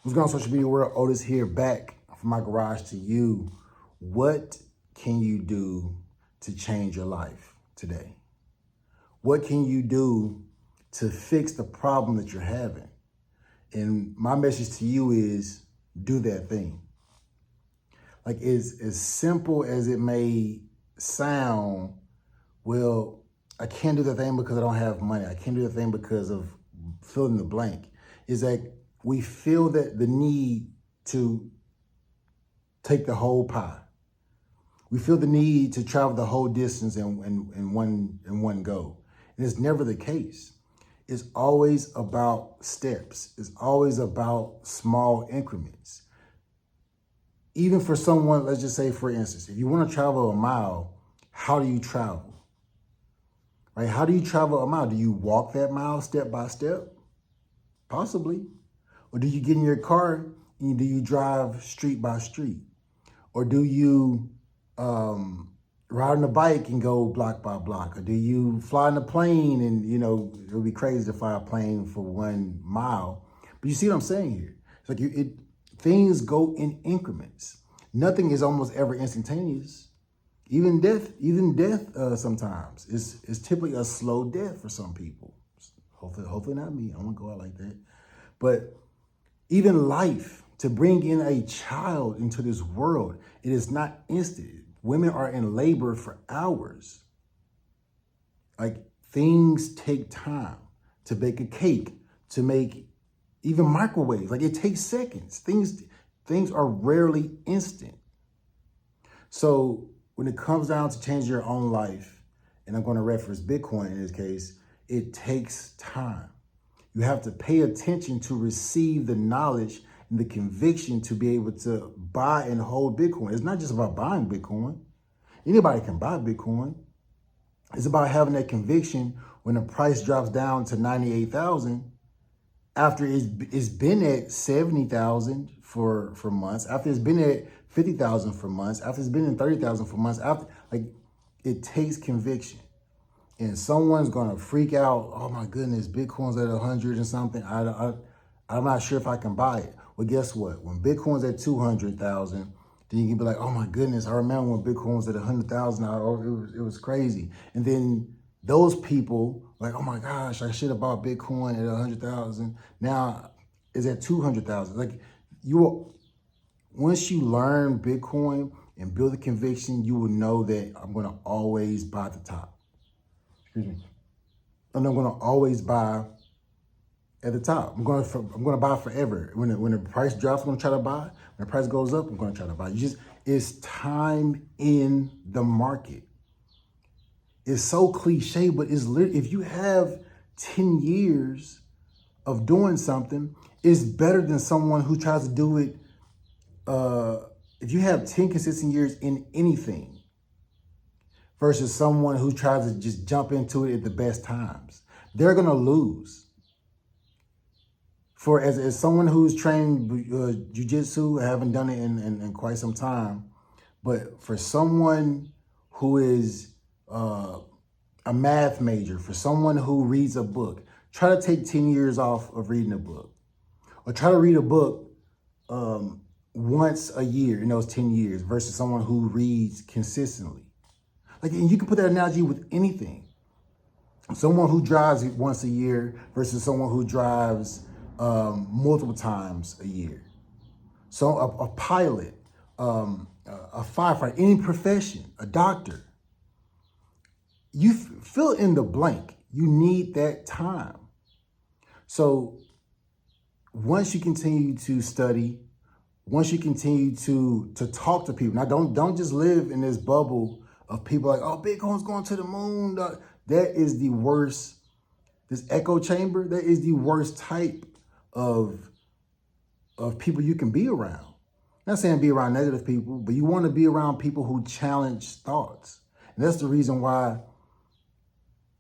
What's going on, social media world? Otis here, back from my garage to you. What can you do to change your life today? What can you do to fix the problem that you're having? And my message to you is do that thing. Like, it's as simple as it may sound. Well, I can't do that thing because I don't have money. I can't do that thing because of fill in the blank. Is that we feel that the need to take the whole pie. We feel the need to travel the whole distance in one go. And it's never the case. It's always about steps. It's always about small increments. Even for someone, let's just say, for instance, if you want to travel a mile, how do you travel? Right? How do you travel a mile? Do you walk that mile step by step? Possibly. Or do you get in your car and do you drive street by street? Or do you ride on a bike and go block by block? Or do you fly in a plane and, it would be crazy to fly a plane for 1 mile. But you see what I'm saying here? It's like things go in increments. Nothing is almost ever instantaneous. Even death sometimes is typically a slow death for some people. Hopefully not me. I don't want to go out like that. But even life, to bring in a child into this world, it is not instant. Women are in labor for hours. Like, things take time to bake a cake, to make even microwaves. Like, it takes seconds. Things are rarely instant. So when it comes down to changing your own life, and I'm going to reference Bitcoin in this case, it takes time. You have to pay attention to receive the knowledge and the conviction to be able to buy and hold Bitcoin. It's not just about buying Bitcoin. Anybody can buy Bitcoin. It's about having that conviction when the price drops down to 98,000 after it's been at 70,000 for months, after it's been at 50,000 for months, after it's been at 30,000 for months, it takes conviction. And someone's gonna freak out. Oh my goodness, Bitcoin's at 100 and something. I'm not sure if I can buy it. Well, guess what? When Bitcoin's at 200,000, then you can be like, oh my goodness, I remember when Bitcoin was at 100,000. It was crazy. And then those people like, oh my gosh, I should have bought Bitcoin at 100,000. Now it's at 200,000. Like, once you learn Bitcoin and build a conviction, you will know that I'm gonna always buy at the top. Excuse me. And I'm gonna always buy at the top. I'm gonna buy forever. When the price drops, I'm gonna try to buy. When the price goes up, I'm gonna try to buy. It's time in the market. It's so cliche, but it's literally, if you have 10 years of doing something, it's better than someone who tries to do it. If you have 10 consistent years in anything, versus someone who tries to just jump into it at the best times, they're gonna lose. As someone who's trained jujitsu, I haven't done it in quite some time, but for someone who is a math major, for someone who reads a book, try to take 10 years off of reading a book, or try to read a book once a year in those 10 years versus someone who reads consistently. Like, and you can put that analogy with anything. Someone who drives once a year versus someone who drives multiple times a year. So a pilot, a firefighter, any profession, a doctor, you fill in the blank. You need that time. So once you continue to study, once you continue to talk to people, now don't just live in this bubble of people like, oh, Bitcoin's going to the moon. That is the worst, this echo chamber, that is the worst type of people you can be around. I'm not saying be around negative people, but you want to be around people who challenge thoughts. And that's the reason why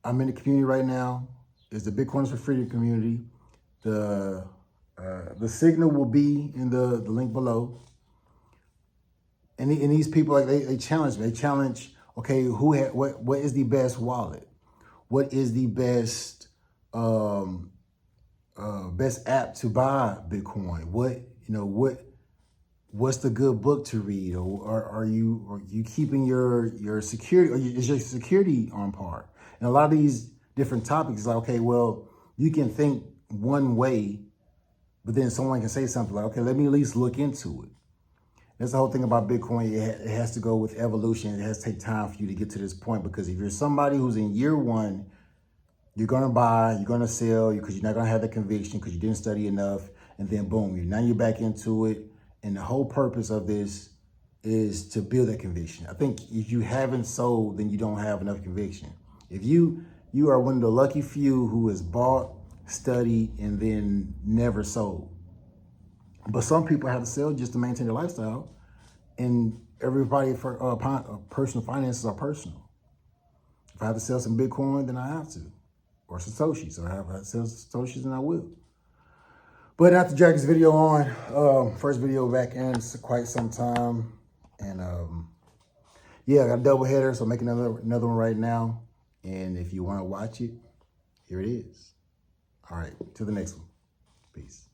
I'm in the community right now. It's the Bitcoiners for Freedom community. The signal will be in the link below. And these people, like, they challenge me. They challenge, okay, what is the best wallet? What is the best best app to buy Bitcoin? What You know, what's the good book to read? Or are you keeping your security, or is your security on par? And a lot of these different topics is like, okay, well, you can think one way, but then someone can say something like, okay, let me at least look into it. That's the whole thing about Bitcoin. It has to go with evolution. It has to take time for you to get to this point, because if you're somebody who's in year one, you're going to buy, you're going to sell, because you're not going to have the conviction because you didn't study enough. And then boom, now you're back into it. And the whole purpose of this is to build that conviction. I think if you haven't sold, then you don't have enough conviction. If you are one of the lucky few who has bought, studied, and then never sold. But some people have to sell just to maintain their lifestyle. And everybody, for personal finances are personal. If I have to sell some Bitcoin, then I have to. Or Satoshi. So I have to sell Satoshis, and I will. But after Jack's video on, first video back in quite some time. And yeah, I got a double header, so I'm making another one right now. And if you want to watch it, here it is. All right, to the next one. Peace.